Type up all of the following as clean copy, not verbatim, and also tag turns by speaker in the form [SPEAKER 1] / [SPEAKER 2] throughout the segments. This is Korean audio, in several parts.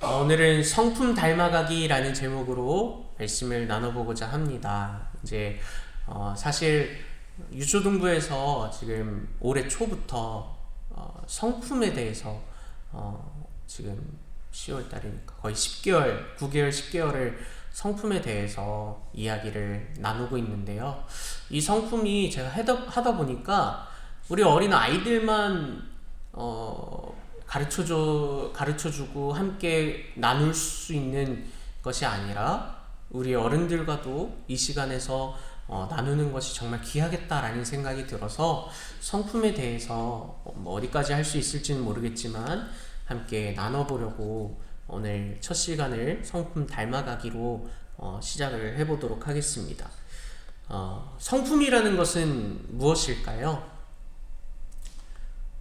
[SPEAKER 1] 오늘은 성품 닮아가기라는 제목으로 말씀을 나눠보고자 합니다. 이제 사실 유초등부에서 지금 올해 초부터 성품에 대해서 지금 10월 달이니까 거의 10개월, 9개월, 10개월을 성품에 대해서 이야기를 나누고 있는데요. 이 성품이 제가 하다 보니까 우리 어린 아이들만 가르쳐주고 함께 나눌 수 있는 것이 아니라 우리 어른들과도 이 시간에서 나누는 것이 정말 귀하겠다라는 생각이 들어서 성품에 대해서 어디까지 할 수 있을지는 모르겠지만 함께 나눠보려고 오늘 첫 시간을 성품 닮아가기로 시작을 해보도록 하겠습니다. 성품이라는 것은 무엇일까요?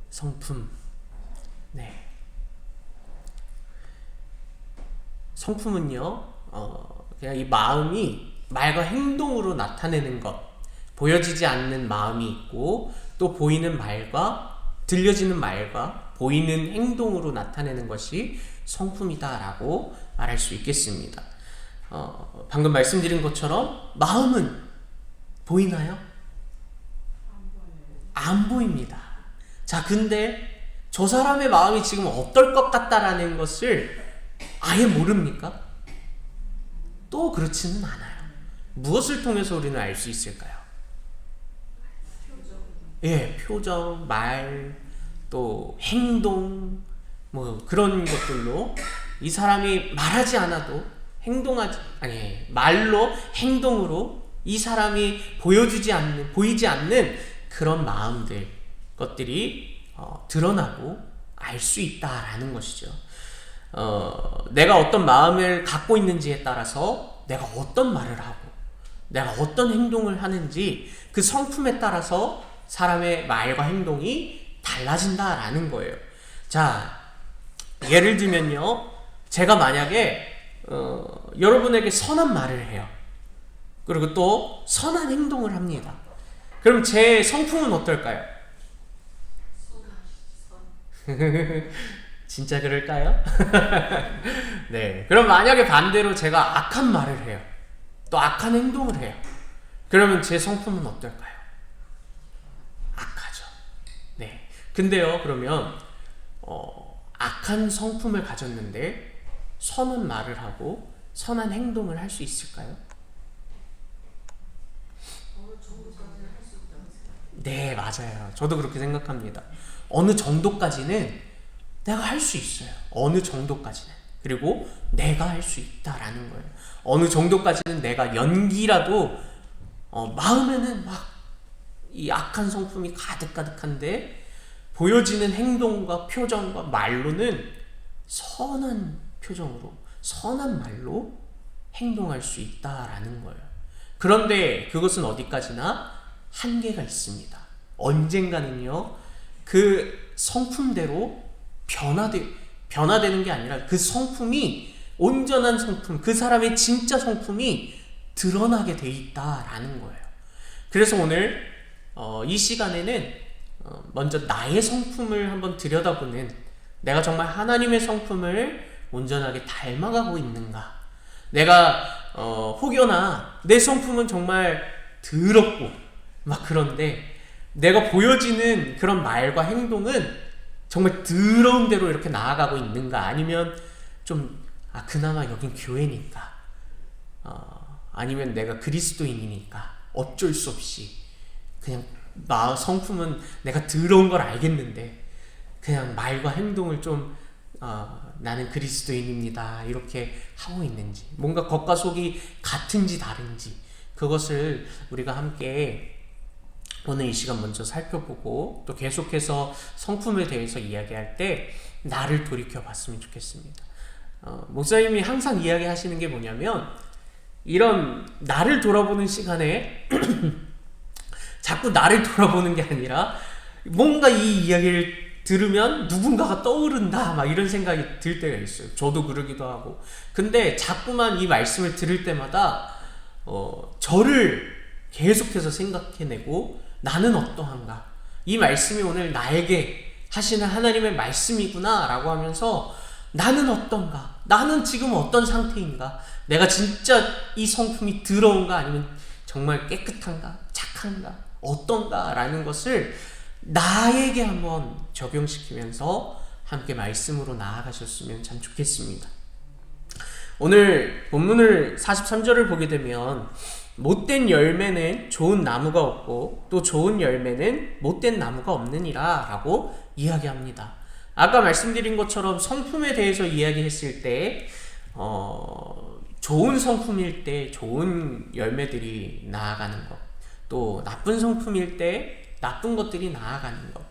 [SPEAKER 1] 성품. 네. 성품은요, 그냥 이 마음이 말과 행동으로 나타내는 것, 보여지지 않는 마음이 있고, 또 보이는 말과, 들려지는 말과, 보이는 행동으로 나타내는 것이 성품이다라고 말할 수 있겠습니다. 방금 말씀드린 것처럼, 마음은 보이나요? 안 보입니다. 자, 근데 저 사람의 마음이 지금 어떨 것 같다라는 것을 아예 모릅니까? 또 그렇지는 않아요. 무엇을 통해서 우리는 알 수 있을까요? 예, 표정, 말, 또 행동, 그런 것들로 이 사람이 말하지 않아도 말로, 행동으로 이 사람이 보이지 않는 그런 마음들, 것들이 드러나고 알 수 있다라는 것이죠. 내가 어떤 마음을 갖고 있는지에 따라서 내가 어떤 말을 하고 내가 어떤 행동을 하는지 그 성품에 따라서 사람의 말과 행동이 달라진다라는 거예요. 자, 예를 들면요, 제가 만약에 여러분에게 선한 말을 해요. 그리고 또 선한 행동을 합니다. 그럼 제 성품은 어떨까요? 진짜 그럴까요? 네. 그럼 만약에 반대로 제가 악한 말을 해요. 또 악한 행동을 해요. 그러면 제 성품은 어떨까요? 악하죠. 네. 근데요, 그러면 악한 성품을 가졌는데 선한 말을 하고 선한 행동을 할 수 있을까요? 네, 맞아요. 저도 그렇게 생각합니다. 어느 정도까지는 내가 할 수 있어요. 어느 정도까지는. 그리고 내가 할 수 있다라는 거예요. 어느 정도까지는 내가 연기라도 마음에는 막 이 악한 성품이 가득가득한데 보여지는 행동과 표정과 말로는 선한 표정으로 선한 말로 행동할 수 있다라는 거예요. 그런데 그것은 어디까지나 한계가 있습니다. 언젠가는요, 그 성품대로 변화되는 게 아니라 그 성품이 온전한 성품, 그 사람의 진짜 성품이 드러나게 돼 있다라는 거예요. 그래서 오늘 이 시간에는 먼저 나의 성품을 한번 들여다보는, 내가 정말 하나님의 성품을 온전하게 닮아가고 있는가, 내가 혹여나 내 성품은 정말 더럽고 막 그런데 내가 보여지는 그런 말과 행동은 정말 더러운 대로 이렇게 나아가고 있는가, 아니면 좀 그나마 여긴 교회니까, 아니면 내가 그리스도인이니까 어쩔 수 없이 그냥 성품은 내가 더러운 걸 알겠는데 그냥 말과 행동을 좀 나는 그리스도인입니다 이렇게 하고 있는지, 뭔가 겉과 속이 같은지 다른지, 그것을 우리가 함께 오늘 이 시간 먼저 살펴보고 또 계속해서 성품에 대해서 이야기할 때 나를 돌이켜 봤으면 좋겠습니다. 목사님이 항상 이야기하시는 게 뭐냐면, 이런 나를 돌아보는 시간에 자꾸 나를 돌아보는 게 아니라 뭔가 이 이야기를 들으면 누군가가 떠오른다 막 이런 생각이 들 때가 있어요. 저도 그러기도 하고. 근데 자꾸만 이 말씀을 들을 때마다 저를 계속해서 생각해내고 나는 어떠한가, 이 말씀이 오늘 나에게 하시는 하나님의 말씀이구나 라고 하면서 나는 어떤가? 나는 지금 어떤 상태인가? 내가 진짜 이 성품이 더러운가? 아니면 정말 깨끗한가? 착한가? 어떤가? 라는 것을 나에게 한번 적용시키면서 함께 말씀으로 나아가셨으면 참 좋겠습니다. 오늘 본문을 43절을 보게 되면 못된 열매는 좋은 나무가 없고 또 좋은 열매는 못된 나무가 없느니라 라고 이야기합니다. 아까 말씀드린 것처럼 성품에 대해서 이야기했을 때 좋은 성품일 때 좋은 열매들이 나아가는 것, 또 나쁜 성품일 때 나쁜 것들이 나아가는 것.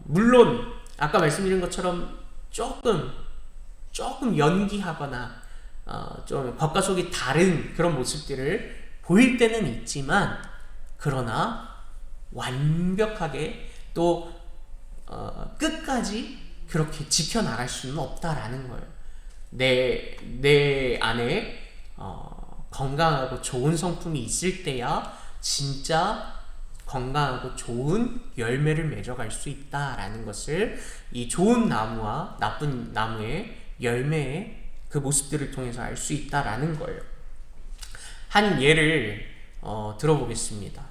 [SPEAKER 1] 물론 아까 말씀드린 것처럼 조금 연기하거나 좀 겉과 속이 다른 그런 모습들을 보일 때는 있지만, 그러나 완벽하게 또 끝까지 그렇게 지켜나갈 수는 없다라는 거예요. 내 안에 건강하고 좋은 성품이 있을 때야 진짜 건강하고 좋은 열매를 맺어갈 수 있다라는 것을 이 좋은 나무와 나쁜 나무의 열매의 그 모습들을 통해서 알 수 있다라는 거예요. 한 예를 들어보겠습니다.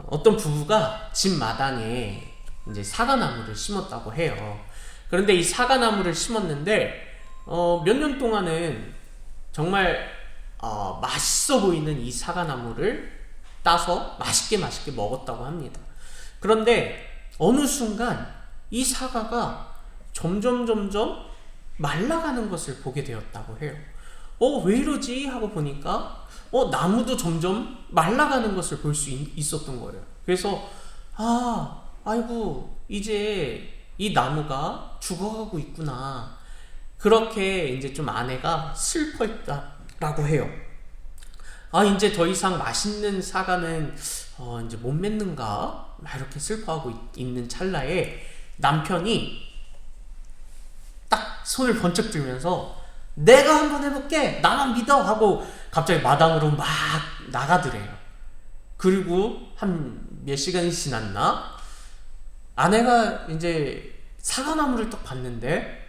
[SPEAKER 1] 어떤 부부가 집 마당에 이제 사과나무를 심었다고 해요. 그런데 이 사과나무를 심었는데 몇 년 동안은 정말 맛있어 보이는 이 사과나무를 따서 맛있게 먹었다고 합니다. 그런데 어느 순간 이 사과가 점점 말라가는 것을 보게 되었다고 해요. 왜 이러지? 하고 보니까 나무도 점점 말라가는 것을 볼 수 있었던 거예요. 그래서 아이고 이제 이 나무가 죽어가고 있구나. 그렇게 이제 좀 아내가 슬퍼했다라고 해요. 이제 더 이상 맛있는 사과는 이제 못 맺는가? 막 이렇게 슬퍼하고 있는 찰나에 남편이 딱 손을 번쩍 들면서 내가 한번 해볼게, 나만 믿어 하고 갑자기 마당으로 막 나가더래요. 그리고 한 몇 시간이 지났나 아내가 이제 사과나무를 딱 봤는데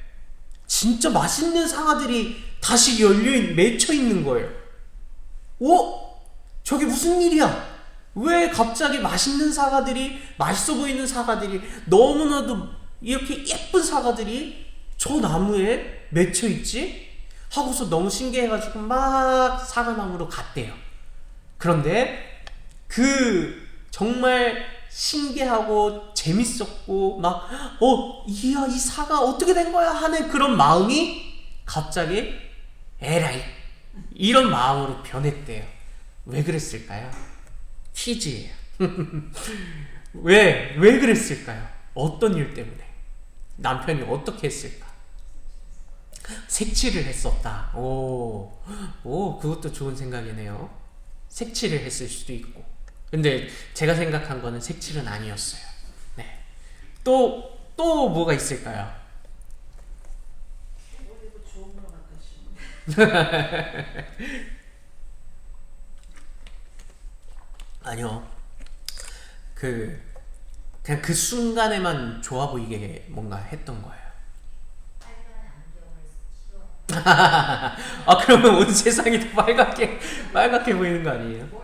[SPEAKER 1] 진짜 맛있는 사과들이 다시 맺혀 있는 거예요. 저게 무슨 일이야? 왜 갑자기 맛있어 보이는 사과들이, 너무나도 이렇게 예쁜 사과들이 저 나무에 맺혀 있지? 하고서 너무 신기해가지고 막 사과나무로 갔대요. 그런데 그 정말 신기하고 재밌었고 막 이야 이 사과 어떻게 된 거야 하는 그런 마음이 갑자기 에라이 이런 마음으로 변했대요. 왜 그랬을까요? 퀴즈예요. 왜 그랬을까요? 어떤 일 때문에? 남편이 어떻게 했을까? 색칠을 했었다. 그것도 좋은 생각이네요. 색칠을 했을 수도 있고. 근데 제가 생각한 거는 색칠은 아니었어요. 네. 또 뭐가 있을까요? 아니요. 그냥 그 순간에만 좋아 보이게 뭔가 했던 거예요. 그러면 온 세상이 다 빨갛게 보이는 거 아니에요?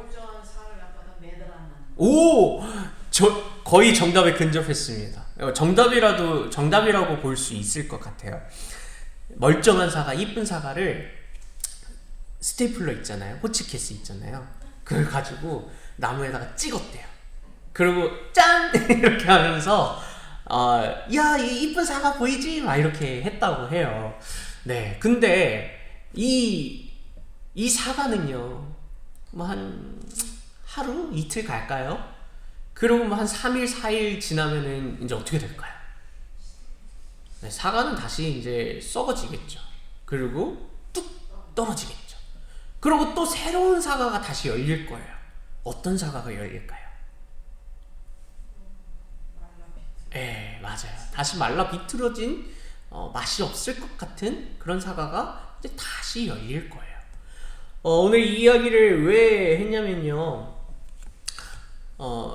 [SPEAKER 1] 거의 정답에 근접했습니다. 정답이라고 볼 수 있을 것 같아요. 멀쩡한 사과, 이쁜 사과를 스테이플러 있잖아요. 호치케스 있잖아요. 그걸 가지고 나무에다가 찍었대요. 그리고 짠! 이렇게 하면서 야, 이 이쁜 사과 보이지? 막 이렇게 했다고 해요. 네, 근데 이 사과는요, 뭐 한 하루 이틀 갈까요? 그리고 뭐 한 3일 4일 지나면은 이제 어떻게 될까요? 네, 사과는 다시 이제 썩어지겠죠. 그리고 뚝 떨어지겠죠. 그리고 또 새로운 사과가 다시 열릴 거예요. 어떤 사과가 열릴까요? 네, 맞아요. 다시 말라 비틀어진 맛이 없을 것 같은 그런 사과가 이제 다시 열릴 거예요. 오늘 이 이야기를 왜 했냐면요.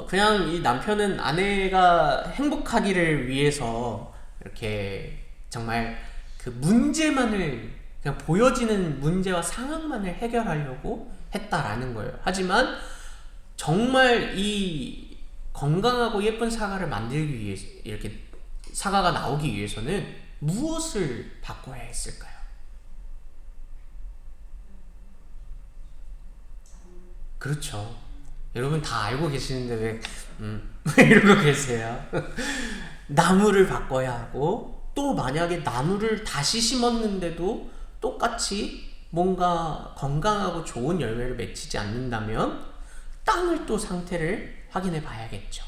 [SPEAKER 1] 그냥 이 남편은 아내가 행복하기를 위해서 이렇게 정말 그 문제만을, 그냥 보여지는 문제와 상황만을 해결하려고 했다라는 거예요. 하지만 정말 이 건강하고 예쁜 사과를 만들기 위해서, 이렇게 사과가 나오기 위해서는 무엇을 바꿔야 했을까요? 그렇죠. 여러분 다 알고 계시는데 왜 이러고 계세요? 나무를 바꿔야 하고, 또 만약에 나무를 다시 심었는데도 똑같이 뭔가 건강하고 좋은 열매를 맺히지 않는다면 땅을 또 상태를 확인해 봐야겠죠.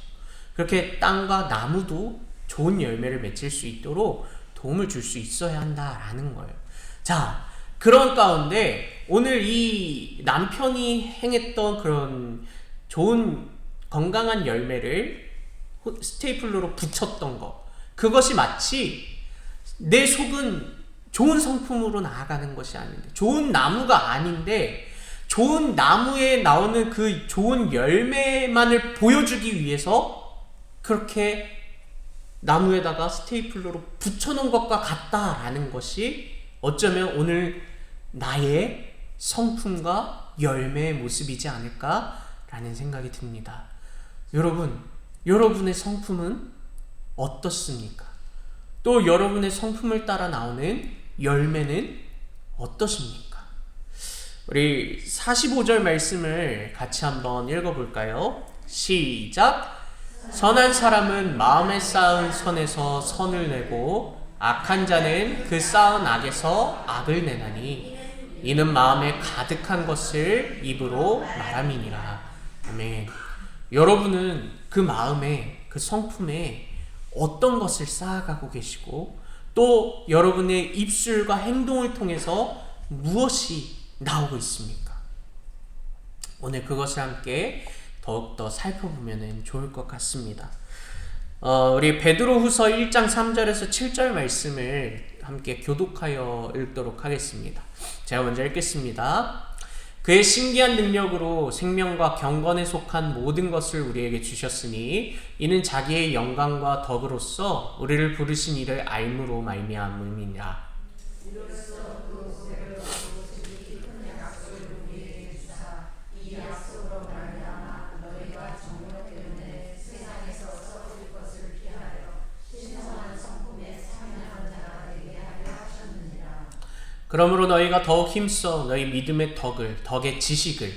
[SPEAKER 1] 그렇게 땅과 나무도 좋은 열매를 맺힐 수 있도록 도움을 줄 수 있어야 한다라는 거예요. 자, 그런 가운데 오늘 이 남편이 행했던 그런 좋은 건강한 열매를 스테이플러로 붙였던 것, 그것이 마치 내 속은 좋은 성품으로 나아가는 것이 아닌데, 좋은 나무가 아닌데 좋은 나무에 나오는 그 좋은 열매만을 보여주기 위해서 그렇게 나무에다가 스테이플러로 붙여놓은 것과 같다라는 것이 어쩌면 오늘 나의 성품과 열매의 모습이지 않을까라는 생각이 듭니다. 여러분, 여러분의 성품은 어떻습니까? 또 여러분의 성품을 따라 나오는 열매는 어떠십니까? 우리 45절 말씀을 같이 한번 읽어볼까요? 시작! 선한 사람은 마음에 쌓은 선에서 선을 내고 악한 자는 그 쌓은 악에서 악을 내나니 이는 마음에 가득한 것을 입으로 말함이니라. 아멘. 여러분은 그 마음에, 그 성품에 어떤 것을 쌓아가고 계시고, 또 여러분의 입술과 행동을 통해서 무엇이 나오고 있습니까? 오늘 그것을 함께 더욱더 살펴보면 좋을 것 같습니다. 우리 베드로후서 1장 3절에서 7절 말씀을 함께 교독하여 읽도록 하겠습니다. 제가 먼저 읽겠습니다. 그의 신기한 능력으로 생명과 경건에 속한 모든 것을 우리에게 주셨으니 이는 자기의 영광과 덕으로서 우리를 부르신 이를 알므로 말미암음이니라. 그러므로 너희가 더욱 힘써 너희 믿음의 덕을, 덕의 지식을,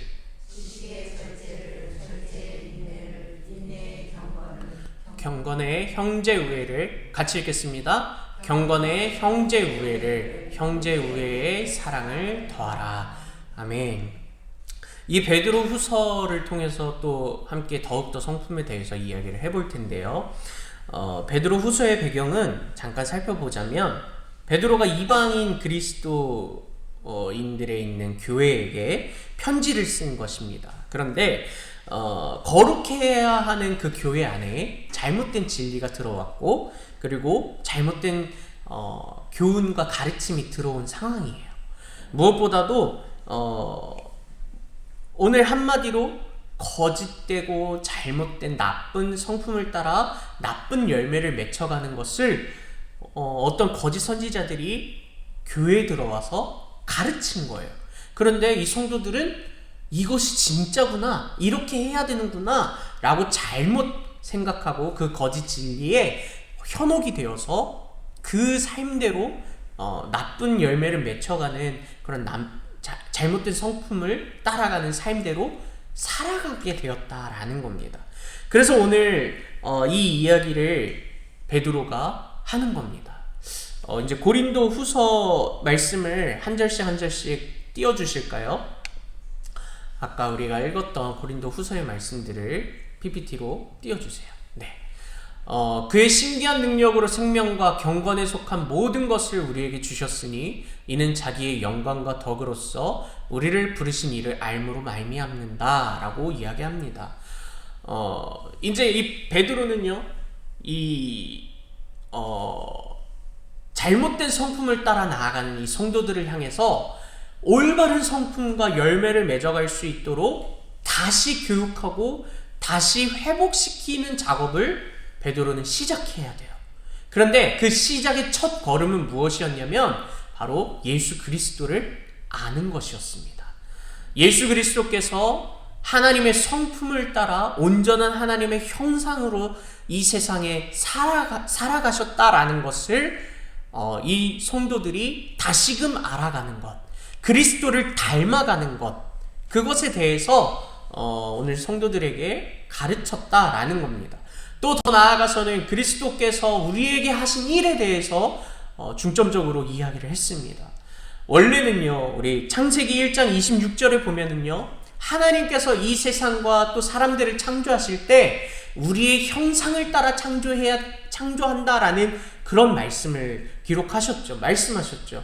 [SPEAKER 1] 경건의 형제 우애를, 같이 읽겠습니다. 경건의 형제 우애를, 형제 우애의 사랑을 더하라. 아멘. 이 베드로 후서를 통해서 또 함께 더욱더 성품에 대해서 이야기를 해볼 텐데요. 베드로 후서의 배경은 잠깐 살펴보자면, 베드로가 이방인 그리스도인들에 있는 교회에게 편지를 쓴 것입니다. 그런데 거룩해야 하는 그 교회 안에 잘못된 진리가 들어왔고, 그리고 잘못된 교훈과 가르침이 들어온 상황이에요. 무엇보다도 오늘 한마디로 거짓되고 잘못된 나쁜 성품을 따라 나쁜 열매를 맺혀가는 것을 어떤 거짓 선지자들이 교회에 들어와서 가르친 거예요. 그런데 이 성도들은 이것이 진짜구나, 이렇게 해야 되는구나 라고 잘못 생각하고 그 거짓 진리에 현혹이 되어서 그 삶대로 나쁜 열매를 맺혀가는 그런 잘못된 성품을 따라가는 삶대로 살아가게 되었다라는 겁니다. 그래서 오늘 이 이야기를 베드로가 하는 겁니다. 이제 고린도 후서 말씀을 한 절씩 한 절씩 띄워주실까요? 아까 우리가 읽었던 고린도 후서의 말씀들을 PPT로 띄워주세요. 네. 그의 신기한 능력으로 생명과 경건에 속한 모든 것을 우리에게 주셨으니 이는 자기의 영광과 덕으로서 우리를 부르신 이를 알므로 말미암는다 라고 이야기합니다. 이제 이 베드로는요, 잘못된 성품을 따라 나아가는 이 성도들을 향해서 올바른 성품과 열매를 맺어갈 수 있도록 다시 교육하고 다시 회복시키는 작업을 베드로는 시작해야 돼요. 그런데 그 시작의 첫 걸음은 무엇이었냐면 바로 예수 그리스도를 아는 것이었습니다. 예수 그리스도께서 하나님의 성품을 따라 온전한 하나님의 형상으로 이 세상에 살아가셨다라는 것을 이 성도들이 다시금 알아가는 것, 그리스도를 닮아가는 것, 그것에 대해서 오늘 성도들에게 가르쳤다라는 겁니다. 또 더 나아가서는 그리스도께서 우리에게 하신 일에 대해서 중점적으로 이야기를 했습니다. 원래는요, 우리 창세기 1장 26절에 보면은요, 하나님께서 이 세상과 또 사람들을 창조하실 때 우리의 형상을 따라 창조한다라는 그런 말씀을 말씀하셨죠.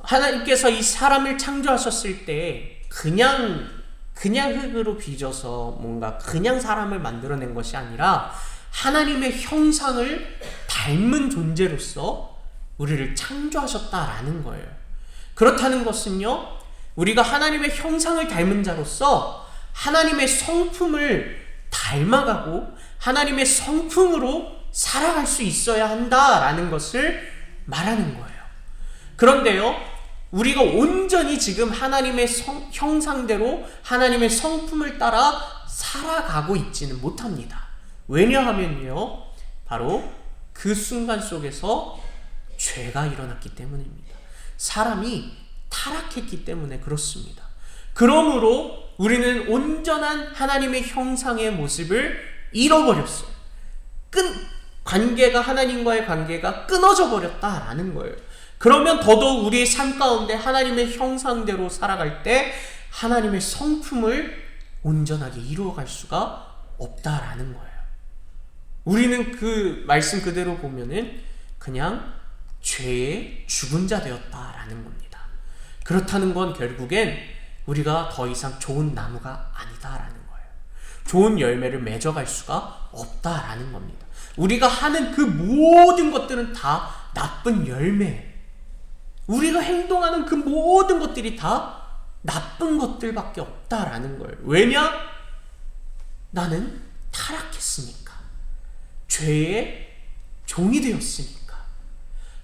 [SPEAKER 1] 하나님께서 이 사람을 창조하셨을 때 그냥 흙으로 빚어서 뭔가 그냥 사람을 만들어낸 것이 아니라 하나님의 형상을 닮은 존재로서 우리를 창조하셨다라는 거예요. 그렇다는 것은요, 우리가 하나님의 형상을 닮은 자로서 하나님의 성품을 닮아가고 하나님의 성품으로 살아갈 수 있어야 한다라는 것을 말하는 거예요. 그런데요, 우리가 온전히 지금 하나님의 형상대로 하나님의 성품을 따라 살아가고 있지는 못합니다. 왜냐하면요, 바로 그 순간 속에서 죄가 일어났기 때문입니다. 사람이 타락했기 때문에 그렇습니다. 그러므로 우리는 온전한 하나님의 형상의 모습을 잃어버렸어요. 하나님과의 관계가 끊어져 버렸다라는 거예요. 그러면 더더욱 우리의 삶 가운데 하나님의 형상대로 살아갈 때 하나님의 성품을 온전하게 이루어갈 수가 없다라는 거예요. 우리는 그 말씀 그대로 보면은 그냥 죄의 죽은 자 되었다라는 겁니다. 그렇다는 건 결국엔 우리가 더 이상 좋은 나무가 아니다라는 거예요. 좋은 열매를 맺어갈 수가 없다라는 겁니다. 우리가 하는 그 모든 것들은 다 나쁜 열매, 우리가 행동하는 그 모든 것들이 다 나쁜 것들밖에 없다라는 거예요. 왜냐? 나는 타락했으니까. 죄의 종이 되었으니까.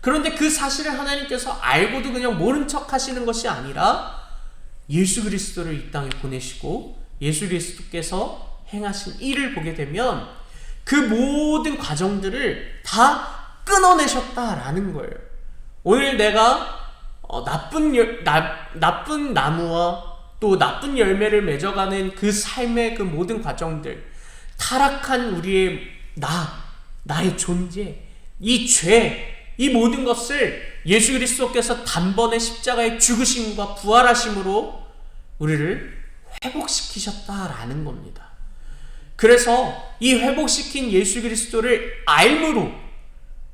[SPEAKER 1] 그런데 그 사실을 하나님께서 알고도 그냥 모른 척 하시는 것이 아니라 예수 그리스도를 이 땅에 보내시고 예수 그리스도께서 행하신 일을 보게 되면 그 모든 과정들을 다 끊어내셨다라는 거예요. 오늘 내가 나쁜 나무와 또 나쁜 열매를 맺어가는 그 삶의 그 모든 과정들, 타락한 우리의 나의 존재, 이 죄, 이 모든 것을 예수 그리스도께서 단번에 십자가의 죽으심과 부활하심으로 우리를 회복시키셨다라는 겁니다. 그래서 이 회복시킨 예수 그리스도를 알므로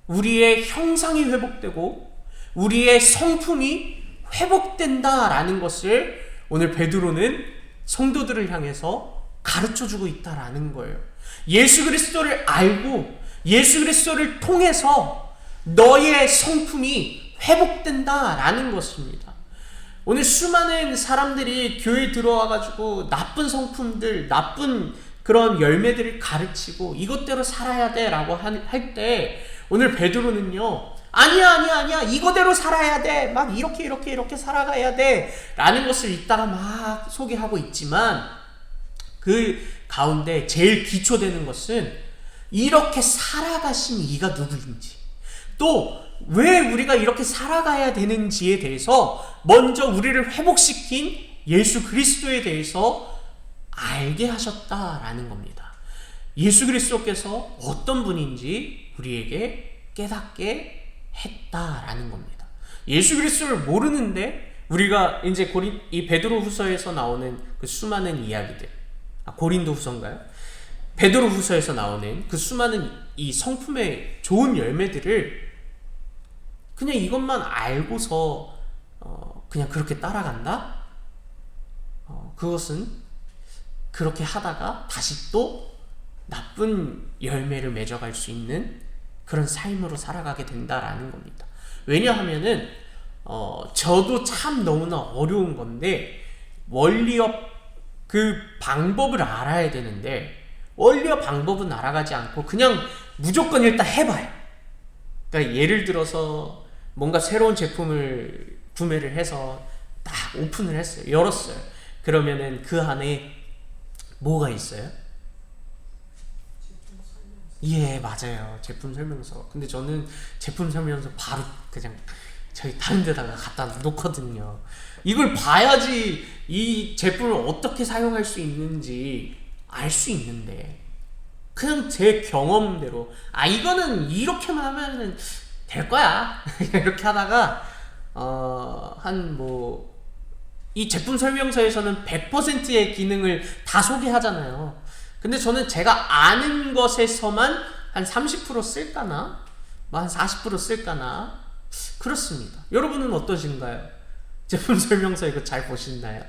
[SPEAKER 1] 우리의 형상이 회복되고 우리의 성품이 회복된다라는 것을 오늘 베드로는 성도들을 향해서 가르쳐주고 있다라는 거예요. 예수 그리스도를 알고 예수 그리스도를 통해서 너의 성품이 회복된다라는 것입니다. 오늘 수많은 사람들이 교회에 들어와가지고 나쁜 성품들, 나쁜 그런 열매들을 가르치고 이것대로 살아야 돼 라고 할 때 오늘 베드로는요, 아니야 이거대로 살아야 돼, 막 이렇게 살아가야 돼 라는 것을 이따가 막 소개하고 있지만 그 가운데 제일 기초되는 것은 이렇게 살아가신 이가 누구인지, 또 왜 우리가 이렇게 살아가야 되는지에 대해서 먼저 우리를 회복시킨 예수 그리스도에 대해서 알게 하셨다라는 겁니다. 예수 그리스도께서 어떤 분인지 우리에게 깨닫게 했다라는 겁니다. 예수 그리스도를 모르는데 우리가 이제 이 베드로후서에서 나오는 그 수많은 이야기들, 고린도후서인가요? 베드로후서에서 나오는 그 수많은 이 성품의 좋은 열매들을 그냥 이것만 알고서 그냥 그렇게 따라간다? 그것은 그렇게 하다가 다시 또 나쁜 열매를 맺어갈 수 있는 그런 삶으로 살아가게 된다라는 겁니다. 왜냐하면은 저도 참 너무나 어려운 건데 원리와 그 방법을 알아야 되는데 원리와 방법은 알아가지 않고 그냥 무조건 일단 해봐요. 그러니까 예를 들어서 뭔가 새로운 제품을 구매를 해서 딱 오픈을 했어요. 열었어요. 그러면은 그 안에 뭐가 있어요? 예, 맞아요. 제품 설명서. 근데 저는 제품 설명서 바로 그냥 저희 다른 데다가 갖다 놓거든요. 이걸 봐야지 이 제품을 어떻게 사용할 수 있는지 알 수 있는데, 그냥 제 경험대로 이거는 이렇게만 하면은 될 거야 이렇게 하다가 한 뭐 이 제품 설명서에서는 100%의 기능을 다 소개하잖아요. 근데 저는 제가 아는 것에서만 한 30% 쓸까나 한 40% 쓸까나 그렇습니다. 여러분은 어떠신가요? 제품 설명서 이거 잘 보시나요?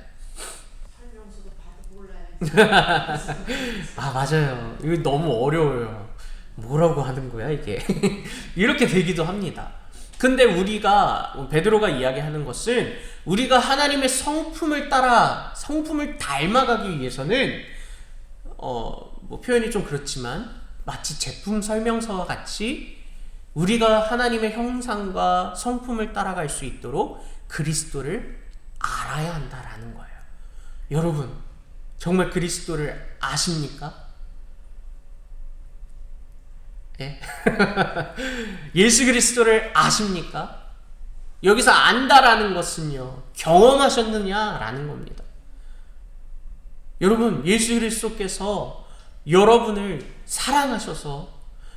[SPEAKER 2] 설명서도 봐도 몰라야지.
[SPEAKER 1] 맞아요. 이거 너무 어려워요. 뭐라고 하는 거야 이게 이렇게 되기도 합니다. 근데 우리가 베드로가 이야기하는 것은 우리가 하나님의 성품을 따라 성품을 닮아가기 위해서는 뭐 표현이 좀 그렇지만 마치 제품 설명서와 같이 우리가 하나님의 형상과 성품을 따라갈 수 있도록 그리스도를 알아야 한다라는 거예요. 여러분, 정말 그리스도를 아십니까? 예? 예수 그리스도를 아십니까? 여기서 안다라는 것은요, 경험하셨느냐라는 겁니다. 여러분, 예수 그리스도께서 여러분을 사랑하셔서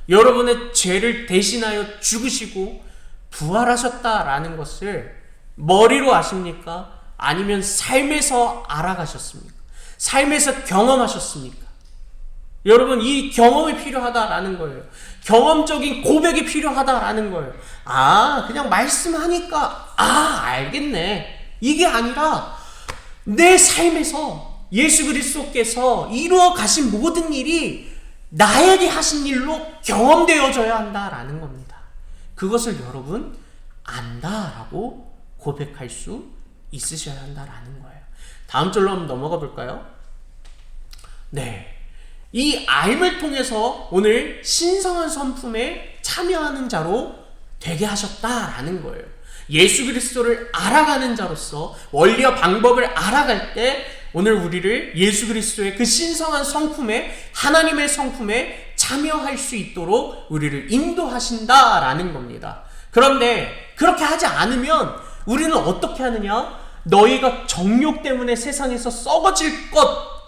[SPEAKER 1] 여러분의 죄를 대신하여 죽으시고 부활하셨다라는 것을 머리로 아십니까? 아니면 삶에서 알아가셨습니까? 삶에서 경험하셨습니까? 여러분, 이 경험이 필요하다라는 거예요. 경험적인 고백이 필요하다라는 거예요. 그냥 말씀하니까 알겠네. 이게 아니라 내 삶에서 예수 그리스도께서 이루어 가신 모든 일이 나에게 하신 일로 경험되어져야 한다라는 겁니다. 그것을 여러분 안다라고 고백할 수 있으셔야 한다라는 거예요. 다음 절로 한번 넘어가 볼까요? 네. 이 알을 통해서 오늘 신성한 성품에 참여하는 자로 되게 하셨다라는 거예요. 예수 그리스도를 알아가는 자로서 원리와 방법을 알아갈 때 오늘 우리를 예수 그리스도의 그 신성한 성품에, 하나님의 성품에 참여할 수 있도록 우리를 인도하신다라는 겁니다. 그런데 그렇게 하지 않으면 우리는 어떻게 하느냐? 너희가 정욕 때문에 세상에서 썩어질 것.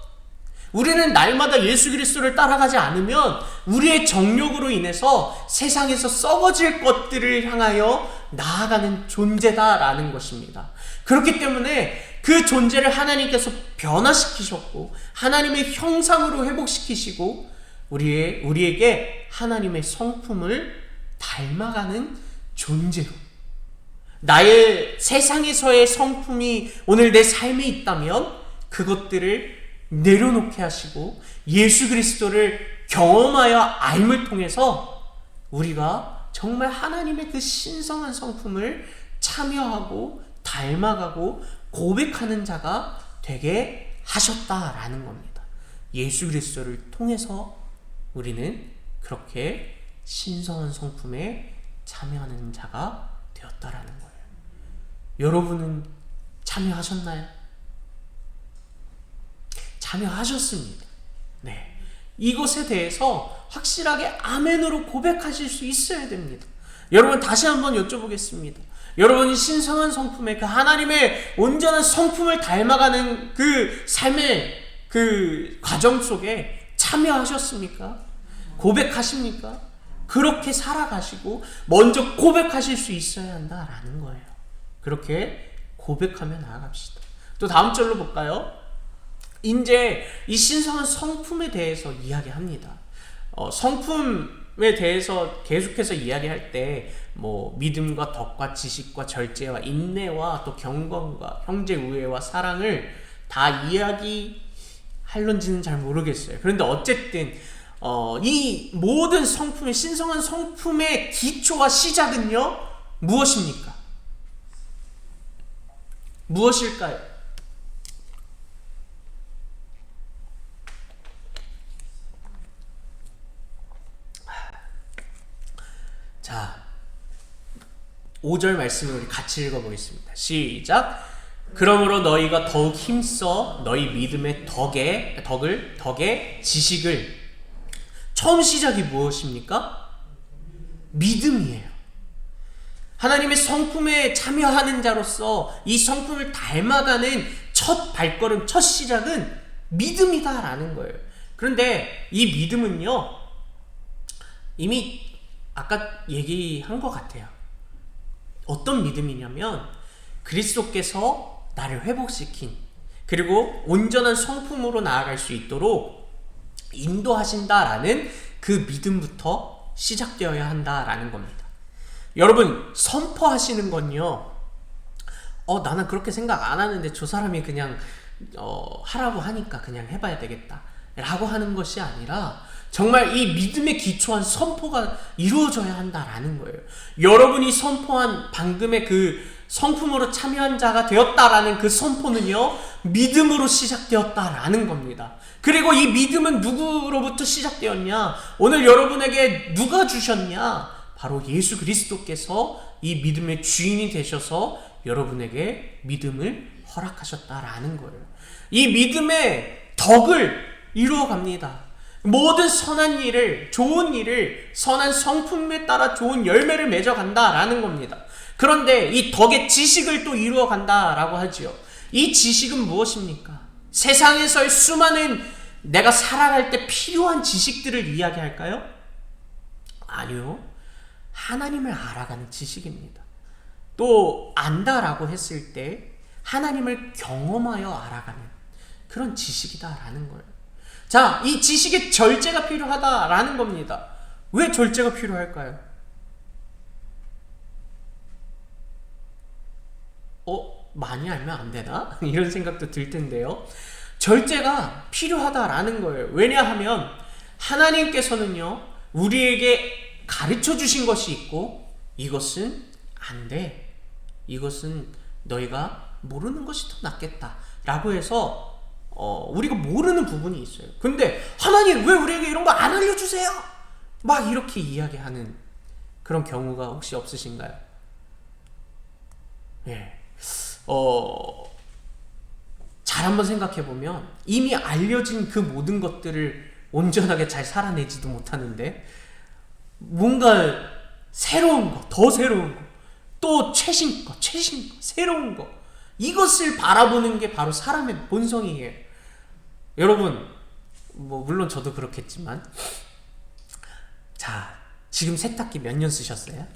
[SPEAKER 1] 우리는 날마다 예수 그리스도를 따라가지 않으면 우리의 정욕으로 인해서 세상에서 썩어질 것들을 향하여 나아가는 존재다라는 것입니다. 그렇기 때문에 그 존재를 하나님께서 변화시키셨고 하나님의 형상으로 회복시키시고 우리에게 하나님의 성품을 닮아가는 존재로, 나의 세상에서의 성품이 오늘 내 삶에 있다면 그것들을 내려놓게 하시고 예수 그리스도를 경험하여 알을 통해서 우리가 정말 하나님의 그 신성한 성품을 참여하고 닮아가고 고백하는 자가 되게 하셨다라는 겁니다. 예수 그리스도를 통해서 우리는 그렇게 신성한 성품에 참여하는 자가 되었다라는 거예요. 여러분은 참여하셨나요? 참여하셨습니다. 네. 이것에 대해서 확실하게 아멘으로 고백하실 수 있어야 됩니다. 여러분, 다시 한번 여쭤보겠습니다. 여러분이 신성한 성품의 그 하나님의 온전한 성품을 닮아가는 그 삶의 그 과정 속에 참여하셨습니까? 고백하십니까? 그렇게 살아가시고 먼저 고백하실 수 있어야 한다라는 거예요. 그렇게 고백하며 나아갑시다. 또 다음 절로 볼까요? 이제 이 신성한 성품에 대해서 이야기합니다. 성품에 대해서 계속해서 이야기할 때 뭐 믿음과 덕과 지식과 절제와 인내와 또 경건과 형제 우애와 사랑을 다 이야기할런지는 잘 모르겠어요. 그런데 어쨌든 이 모든 성품의 신성한 성품의 기초와 시작은요 무엇입니까? 무엇일까요? 자, 5절 말씀을 우리 같이 읽어보겠습니다. 시작. 그러므로 너희가 더욱 힘써 너희 믿음의 덕의 지식을. 처음 시작이 무엇입니까? 믿음이에요. 하나님의 성품에 참여하는 자로서 이 성품을 닮아가는 첫 발걸음, 첫 시작은 믿음이다라는 거예요. 그런데 이 믿음은요, 이미 아까 얘기한 것 같아요. 어떤 믿음이냐면 그리스도께서 나를 회복시킨, 그리고 온전한 성품으로 나아갈 수 있도록 인도하신다라는 그 믿음부터 시작되어야 한다라는 겁니다. 여러분, 선포하시는 건요, 나는 그렇게 생각 안 하는데 저 사람이 그냥 하라고 하니까 그냥 해봐야 되겠다 라고 하는 것이 아니라 정말 이 믿음에 기초한 선포가 이루어져야 한다라는 거예요. 여러분이 선포한 방금의 그 성품으로 참여한 자가 되었다라는 그 선포는요, 믿음으로 시작되었다라는 겁니다. 그리고 이 믿음은 누구로부터 시작되었냐? 오늘 여러분에게 누가 주셨냐? 바로 예수 그리스도께서 이 믿음의 주인이 되셔서 여러분에게 믿음을 허락하셨다라는 거예요. 이 믿음의 덕을 이루어 갑니다. 모든 선한 일을, 좋은 일을 선한 성품에 따라 좋은 열매를 맺어 간다라는 겁니다. 그런데 이 덕의 지식을 또 이루어 간다라고 하지요. 이 지식은 무엇입니까? 세상에서의 수많은 내가 살아갈 때 필요한 지식들을 이야기할까요? 아니요. 하나님을 알아가는 지식입니다. 또 안다라고 했을 때 하나님을 경험하여 알아가는 그런 지식이다라는 거예요. 자, 이 지식에 절제가 필요하다라는 겁니다. 왜 절제가 필요할까요? 많이 알면 안 되나? 이런 생각도 들 텐데요. 절제가 필요하다라는 거예요. 왜냐하면 하나님께서는요, 우리에게 가르쳐 주신 것이 있고, 이것은 안 돼, 이것은 너희가 모르는 것이 더 낫겠다 라고 해서 우리가 모르는 부분이 있어요. 근데 하나님 왜 우리에게 이런 거 안 알려주세요? 막 이렇게 이야기하는 그런 경우가 혹시 없으신가요? 예. 잘 한번 생각해보면 이미 알려진 그 모든 것들을 온전하게 잘 살아내지도 못하는데 뭔가 새로운 거, 더 새로운 거, 또 최신 거, 새로운 거, 이것을 바라보는 게 바로 사람의 본성이에요. 여러분, 물론 저도 그렇겠지만, 자, 지금 세탁기 몇 년 쓰셨어요?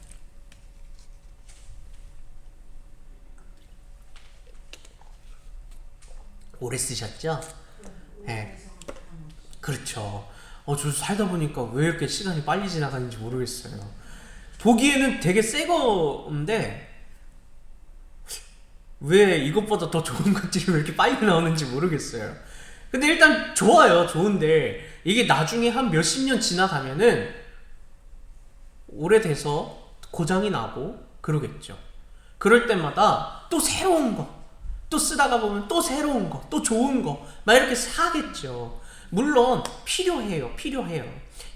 [SPEAKER 1] 오래 쓰셨죠? 네. 그렇죠. 저 살다 보니까 왜 이렇게 시간이 빨리 지나가는지 모르겠어요. 보기에는 되게 새 건데 왜 이것보다 더 좋은 것들이 왜 이렇게 빨리 나오는지 모르겠어요. 근데 일단 좋아요. 좋은데 이게 나중에 한 몇십 년 지나가면은 오래돼서 고장이 나고 그러겠죠. 그럴 때마다 또 새로운 거, 또 쓰다가 보면 또 새로운 거, 또 좋은 거 막 이렇게 사겠죠. 물론 필요해요.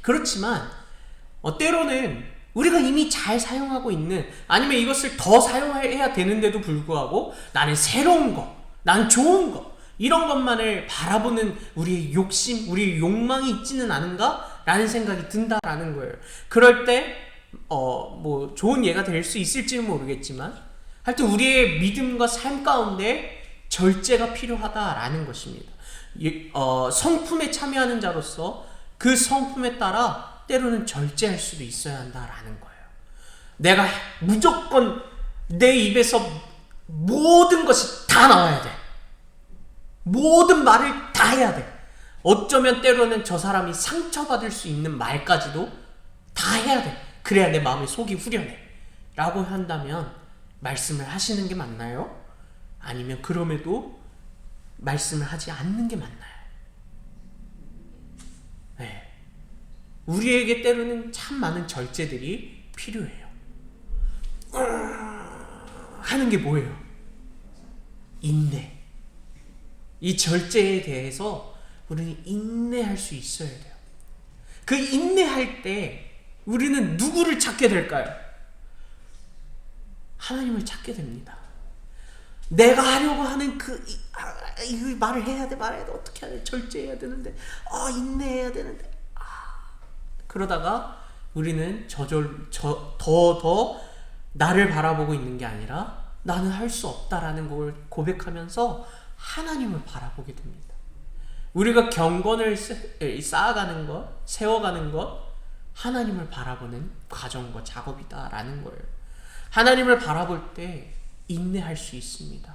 [SPEAKER 1] 그렇지만 때로는 우리가 이미 잘 사용하고 있는, 아니면 이것을 더 사용해야 되는데도 불구하고 나는 새로운 거, 난 좋은 거, 이런 것만을 바라보는 우리의 욕심, 우리의 욕망이 있지는 않은가? 라는 생각이 든다라는 거예요. 그럴 때 좋은 예가 될 수 있을지는 모르겠지만 하여튼 우리의 믿음과 삶 가운데 절제가 필요하다라는 것입니다. 성품에 참여하는 자로서 그 성품에 따라 때로는 절제할 수도 있어야 한다라는 거예요. 내가 무조건 내 입에서 모든 것이 다 나와야 돼. 모든 말을 다 해야 돼. 어쩌면 때로는 저 사람이 상처받을 수 있는 말까지도 다 해야 돼. 그래야 내 마음의 속이 후련해 라고 한다면 말씀을 하시는 게 맞나요? 아니면 그럼에도 말씀을 하지 않는 게 맞나요? 네. 우리에게 때로는 참 많은 절제들이 필요해요. 하는 게 뭐예요? 인내. 이 절제에 대해서 우리는 인내할 수 있어야 돼요. 그 인내할 때 우리는 누구를 찾게 될까요? 하나님을 찾게 됩니다. 내가 하려고 하는 이 말을 해야 돼, 말해야 돼, 어떻게 해야 돼, 절제해야 되는데, 인내해야 되는데, 그러다가 우리는 더 나를 바라보고 있는 게 아니라 나는 할 수 없다라는 걸 고백하면서 하나님을 바라보게 됩니다. 우리가 경건을 쌓아가는 것, 세워가는 것, 하나님을 바라보는 과정과 작업이다라는 거예요. 하나님을 바라볼 때 인내할 수 있습니다.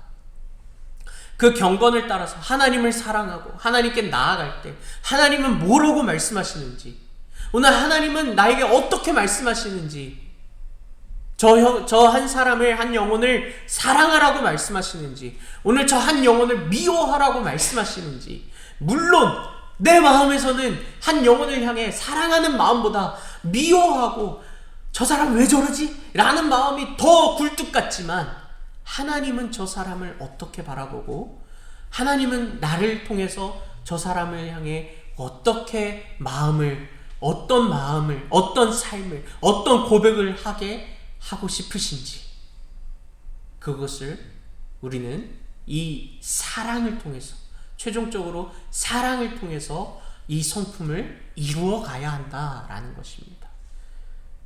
[SPEAKER 1] 그 경건을 따라서 하나님을 사랑하고 하나님께 나아갈 때 하나님은 뭐라고 말씀하시는지, 오늘 하나님은 나에게 어떻게 말씀하시는지, 저 한 사람을, 한 영혼을 사랑하라고 말씀하시는지, 오늘 저 한 영혼을 미워하라고 말씀하시는지, 물론 내 마음에서는 한 영혼을 향해 사랑하는 마음보다 미워하고 저 사람 왜 저러지? 라는 마음이 더 굴뚝 같지만, 하나님은 저 사람을 어떻게 바라보고 하나님은 나를 통해서 저 사람을 향해 어떻게 어떤 마음을, 어떤 삶을, 어떤 고백을 하고 싶으신지, 그것을 우리는 이 사랑을 통해서, 최종적으로 사랑을 통해서 이 성품을 이루어 가야 한다라는 것입니다.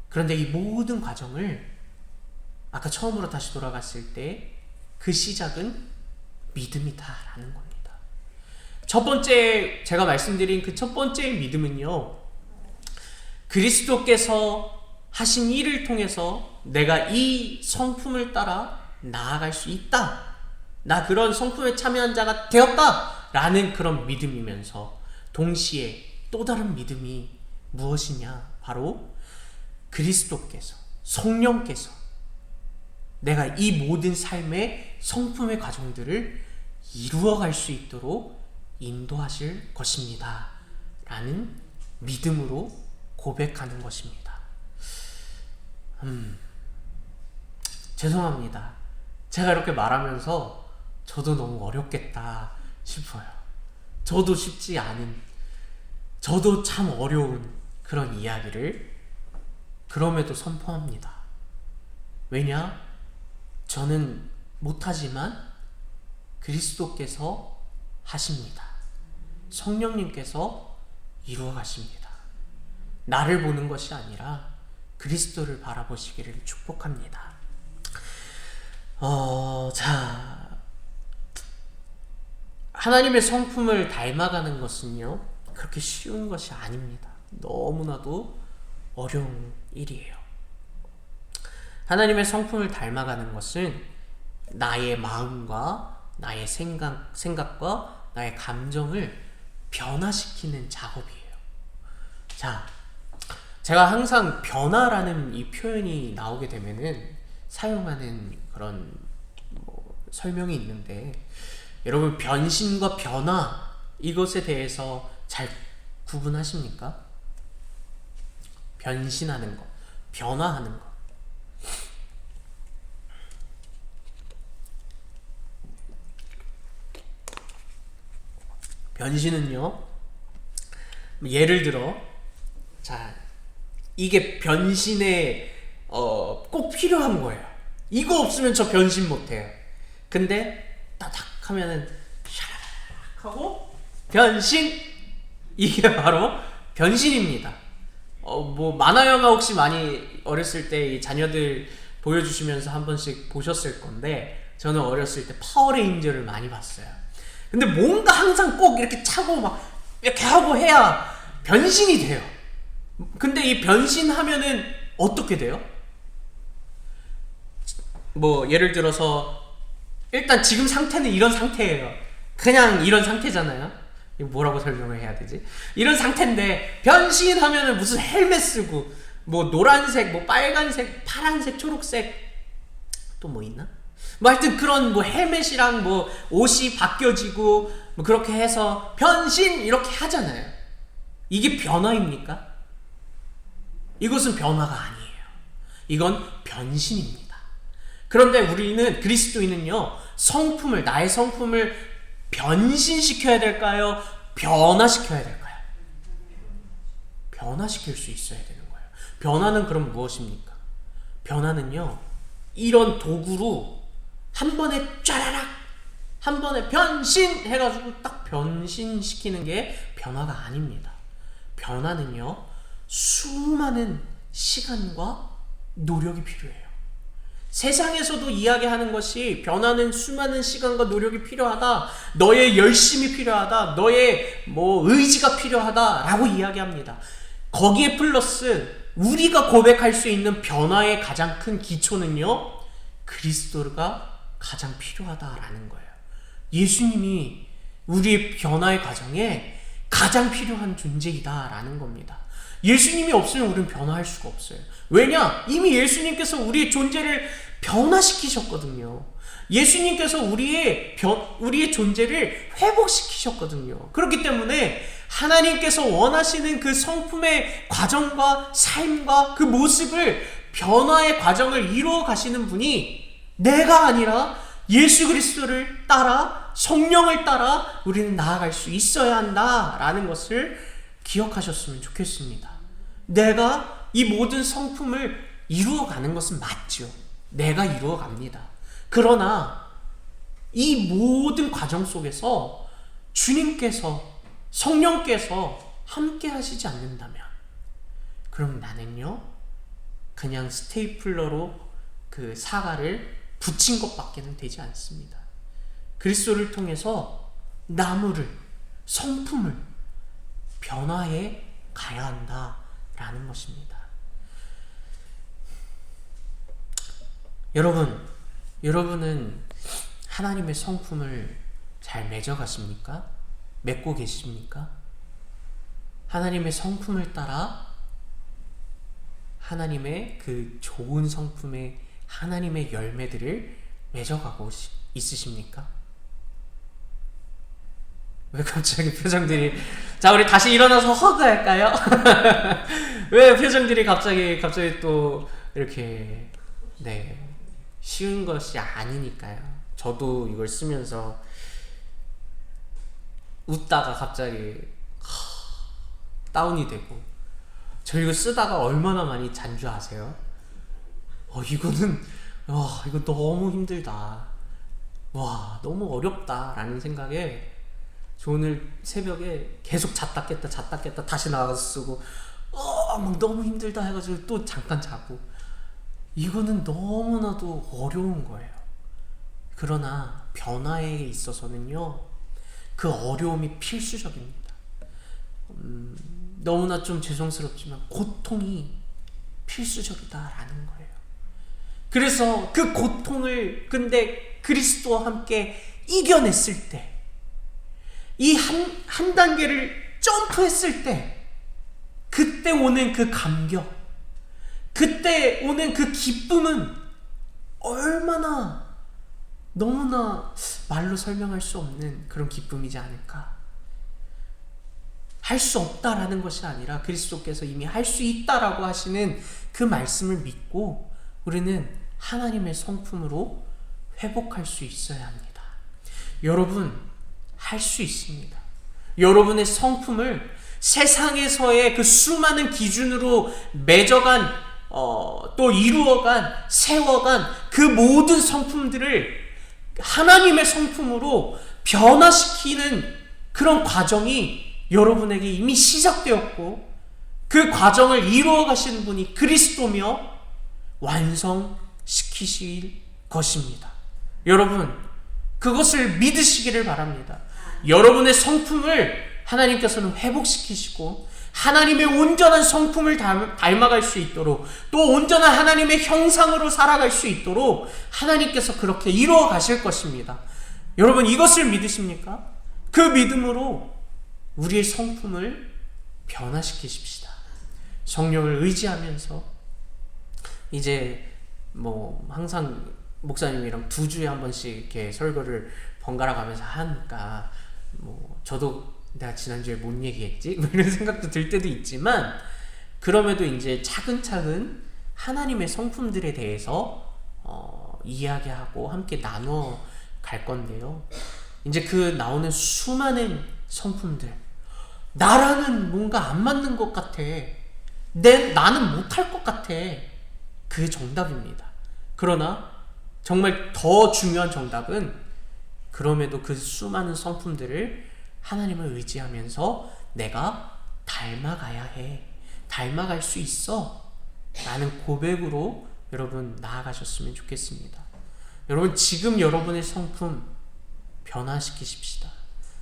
[SPEAKER 1] 그런데 이 모든 과정을 아까 처음으로 다시 돌아갔을 때 그 시작은 믿음이다라는 겁니다. 첫 번째, 제가 말씀드린 그 첫 번째 믿음은요, 그리스도께서 하신 일을 통해서 내가 이 성품을 따라 나아갈 수 있다, 나 그런 성품에 참여한 자가 되었다 라는 그런 믿음이면서, 동시에 또 다른 믿음이 무엇이냐, 바로 그리스도께서, 성령께서 내가 이 모든 삶의 성품의 과정들을 이루어갈 수 있도록 인도하실 것입니다 라는 믿음으로 고백하는 것입니다. 죄송합니다. 제가 이렇게 말하면서 저도 너무 어렵겠다 싶어요. 저도 쉽지 않은, 저도 참 어려운 그런 이야기를 그럼에도 선포합니다. 왜냐? 저는 못하지만 그리스도께서 하십니다. 성령님께서 이루어 가십니다. 나를 보는 것이 아니라 그리스도를 바라보시기를 축복합니다. 하나님의 성품을 닮아가는 것은요, 그렇게 쉬운 것이 아닙니다. 너무나도 어려운 일이에요. 하나님의 성품을 닮아가는 것은 나의 마음과 나의 생각과 나의 감정을 변화시키는 작업이에요. 제가 항상 변화라는 이 표현이 나오게 되면은 사용하는 그런 설명이 있는데, 여러분 변신과 변화, 이것에 대해서 잘 구분하십니까? 변신하는 것, 변화하는 것. 변신은요, 예를 들어, 이게 변신에 꼭 필요한 거예요. 이거 없으면 저 변신 못해요. 근데 따닥 하면은 샤락 하고 변신! 이게 바로 변신입니다. 만화 영화 혹시 많이 어렸을 때 이 자녀들 보여주시면서 한 번씩 보셨을 건데, 저는 어렸을 때 파워레인저를 많이 봤어요. 근데 뭔가 항상 꼭 이렇게 차고 막 이렇게 하고 해야 변신이 돼요. 근데 이 변신하면은 어떻게 돼요? 예를 들어서 일단 지금 상태는 이런 상태예요. 그냥 이런 상태잖아요. 이거 뭐라고 설명을 해야 되지? 이런 상태인데 변신하면은 무슨 헬멧 쓰고 노란색, 빨간색, 파란색, 초록색, 또 뭐 있나? 하여튼 그런 헬멧이랑 옷이 바뀌어지고 그렇게 해서 변신 이렇게 하잖아요. 이게 변화입니까? 이것은 변화가 아니에요. 이건 변신입니다. 그런데 우리는, 그리스도인은요, 나의 성품을 변신시켜야 될까요? 변화시켜야 될까요? 변화시킬 수 있어야 되는 거예요. 변화는 그럼 무엇입니까? 변화는요, 이런 도구로 한 번에 쫘라락 한 번에 변신 해가지고 딱 변신시키는 게 변화가 아닙니다. 변화는요, 수많은 시간과 노력이 필요해요. 세상에서도 이야기하는 것이 변화는 수많은 시간과 노력이 필요하다, 너의 열심이 필요하다, 너의 의지가 필요하다 라고 이야기합니다. 거기에 플러스 우리가 고백할 수 있는 변화의 가장 큰 기초는요, 그리스도가 가장 필요하다라는 거예요. 예수님이 우리의 변화의 과정에 가장 필요한 존재이다라는 겁니다. 예수님이 없으면 우리는 변화할 수가 없어요. 왜냐? 이미 예수님께서 우리의 존재를 변화시키셨거든요. 예수님께서 우리의 존재를 회복시키셨거든요. 그렇기 때문에 하나님께서 원하시는 그 성품의 과정과 삶과 그 모습을, 변화의 과정을 이루어 가시는 분이 내가 아니라 예수 그리스도를 따라, 성령을 따라 우리는 나아갈 수 있어야 한다라는 것을 기억하셨으면 좋겠습니다. 내가 이 모든 성품을 이루어가는 것은 맞죠. 내가 이루어갑니다. 그러나 이 모든 과정 속에서 주님께서, 성령께서 함께 하시지 않는다면, 그럼 나는요, 그냥 스테이플러로 그 사과를 붙인 것밖에는 되지 않습니다. 그리스도를 통해서 나무를, 성품을 변화해 가야 한다라는 것입니다. 여러분은 하나님의 성품을 잘 맺어가십니까? 맺고 계십니까? 하나님의 성품을 따라 하나님의 그 좋은 성품의 하나님의 열매들을 맺어가고 있으십니까? 왜 갑자기 표정들이, 자, 우리 다시 일어나서 허그 할까요? 왜 표정들이 갑자기 또 이렇게, 네, 쉬운 것이 아니니까요. 저도 이걸 쓰면서 웃다가 갑자기 다운이 되고, 저 이거 쓰다가 얼마나 많이 잔주하세요? 이거는, 이거 너무 힘들다. 너무 어렵다. 라는 생각에 저 오늘 새벽에 계속 잤다 깼다 다시 나가서 쓰고, 막 너무 힘들다 해가지고 또 잠깐 자고. 이거는 너무나도 어려운 거예요. 그러나 변화에 있어서는요, 그 어려움이 필수적입니다. 너무나 좀 죄송스럽지만 고통이 필수적이다라는 거예요. 그래서 그 고통을 근데 그리스도와 함께 이겨냈을 때, 이 한 단계를 점프했을 때, 그때 오는 그 감격, 그때 오는 그 기쁨은 얼마나, 너무나 말로 설명할 수 없는 그런 기쁨이지 않을까. 할 수 없다라는 것이 아니라 그리스도께서 이미 할 수 있다라고 하시는 그 말씀을 믿고 우리는 하나님의 성품으로 회복할 수 있어야 합니다. 여러분, 할 수 있습니다. 여러분의 성품을 세상에서의 그 수많은 기준으로 맺어간, 또 이루어간, 세워간 그 모든 성품들을 하나님의 성품으로 변화시키는 그런 과정이 여러분에게 이미 시작되었고, 그 과정을 이루어 가시는 분이 그리스도며 완성시키실 것입니다. 여러분, 그것을 믿으시기를 바랍니다. 여러분의 성품을 하나님께서는 회복시키시고 하나님의 온전한 성품을 닮아갈 수 있도록, 또 온전한 하나님의 형상으로 살아갈 수 있도록 하나님께서 그렇게 이루어 가실 것입니다. 여러분, 이것을 믿으십니까? 그 믿음으로 우리의 성품을 변화시키십시다. 성령을 의지하면서, 이제 항상 목사님이랑 2주에 한 번씩 이렇게 설교를 번갈아 가면서 하니까 저도 내가 지난주에 뭔 얘기했지? 이런 생각도 들 때도 있지만, 그럼에도 이제 차근차근 하나님의 성품들에 대해서 이야기하고 함께 나눠 갈 건데요. 이제 그 나오는 수많은 성품들, 나랑은 뭔가 안 맞는 것 같아, 나는 못할 것 같아, 그게 정답입니다. 그러나 정말 더 중요한 정답은 그럼에도 그 수많은 성품들을 하나님을 의지하면서 내가 닮아가야 해. 닮아갈 수 있어. 라는 고백으로 여러분 나아가셨으면 좋겠습니다. 여러분 지금 여러분의 성품 변화시키십시다.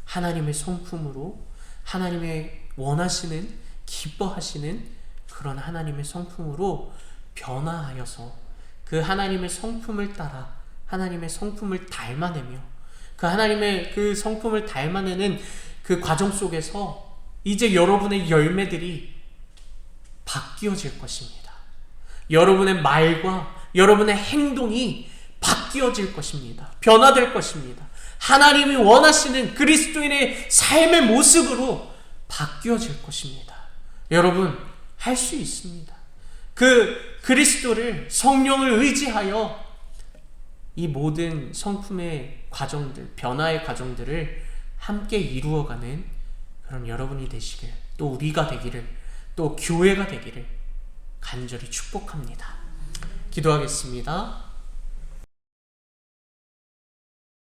[SPEAKER 1] 하나님의 성품으로 하나님의 원하시는 기뻐하시는 그런 하나님의 성품으로 변화하여서 그 하나님의 성품을 따라 하나님의 성품을 닮아내며 그 하나님의 그 성품을 닮아내는 그 과정 속에서 이제 여러분의 열매들이 바뀌어질 것입니다. 여러분의 말과 여러분의 행동이 바뀌어질 것입니다. 변화될 것입니다. 하나님이 원하시는 그리스도인의 삶의 모습으로 바뀌어질 것입니다. 여러분 할 수 있습니다. 그 그리스도를 성령을 의지하여 이 모든 성품의 과정들, 변화의 과정들을 함께 이루어가는 그런 여러분이 되시길, 또 우리가 되기를, 또 교회가 되기를 간절히 축복합니다. 기도하겠습니다.